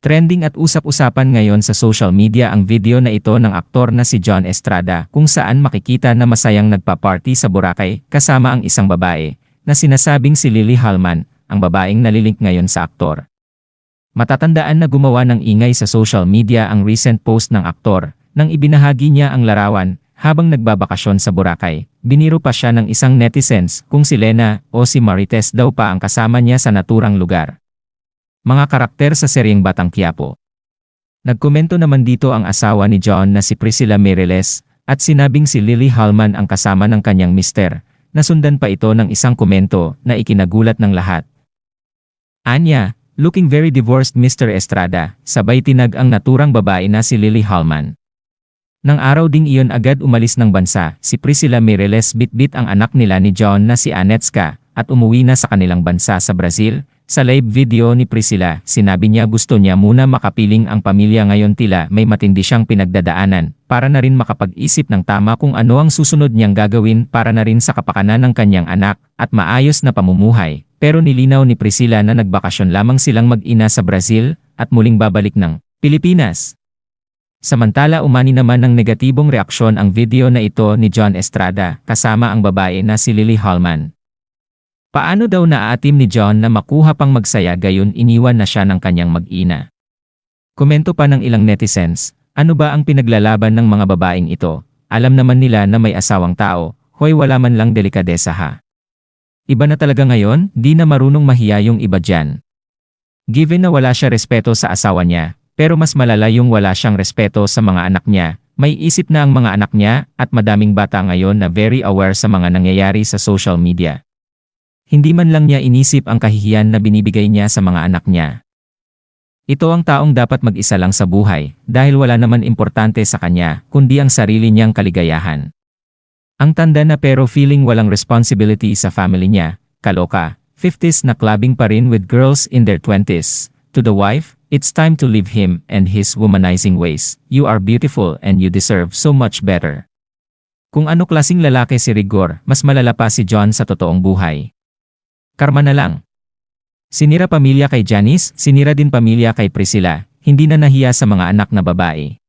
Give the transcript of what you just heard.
Trending at usap-usapan ngayon sa social media ang video na ito ng aktor na si John Estrada kung saan makikita na masayang nagpa-party sa Boracay kasama ang isang babae na sinasabing si Lily Halman, ang babaeng nalilink ngayon sa aktor. Matatandaan na gumawa ng ingay sa social media ang recent post ng aktor nang ibinahagi niya ang larawan habang nagbabakasyon sa Boracay. Biniro pa siya ng isang netizens kung si Lena o si Marites daw pa ang kasama niya sa naturang lugar. Mga karakter sa seryeng Batang Quiapo. Nagkomento naman dito ang asawa ni John na si Priscilla Meireles at sinabing si Lily Halman ang kasama ng kanyang mister. Nasundan pa ito ng isang komento na ikinagulat ng lahat. Anya, looking very divorced Mr. Estrada, sabay tinag ang naturang babae na si Lily Halman. Nang araw ding iyon agad umalis ng bansa, si Priscilla Meireles bitbit ang anak nila ni John na si Anetska at umuwi na sa kanilang bansa sa Brazil. Sa live video ni Priscilla, sinabi niya gusto niya muna makapiling ang pamilya ngayon tila may matindi siyang pinagdadaanan para na rin makapag-isip ng tama kung ano ang susunod niyang gagawin para na rin sa kapakanan ng kanyang anak at maayos na pamumuhay. Pero nilinaw ni Priscilla na nagbakasyon lamang silang mag-ina sa Brazil at muling babalik ng Pilipinas. Samantala umani naman ng negatibong reaksyon ang video na ito ni John Estrada kasama ang babae na si Lily Halman. Paano daw naaatim ni John na makuha pang magsaya gayon iniwan na siya ng kanyang mag-ina? Komento pa ng ilang netizens, ano ba ang pinaglalaban ng mga babaeng ito? Alam naman nila na may asawang tao, hoy wala man lang delikadesa ha. Iba na talaga ngayon, di na marunong mahiya yung iba dyan. Given na wala siya respeto sa asawa niya, pero mas malala yung wala siyang respeto sa mga anak niya, may isip na ang mga anak niya at madaming bata ngayon na very aware sa mga nangyayari sa social media. Hindi man lang niya inisip ang kahihiyan na binibigay niya sa mga anak niya. Ito ang taong dapat mag-isa lang sa buhay dahil wala naman importante sa kanya kundi ang sarili niyang kaligayahan. Ang tanda na pero feeling walang responsibility sa family niya, kaloka, 50s na clubbing pa rin with girls in their 20s. To the wife, it's time to leave him and his womanizing ways. You are beautiful and you deserve so much better. Kung ano klaseng lalaki si Rigor, mas malala pa si John sa totoong buhay. Karma na lang. Sinira pamilya kay Janice, sinira din pamilya kay Priscilla, hindi na nahiya sa mga anak na babae.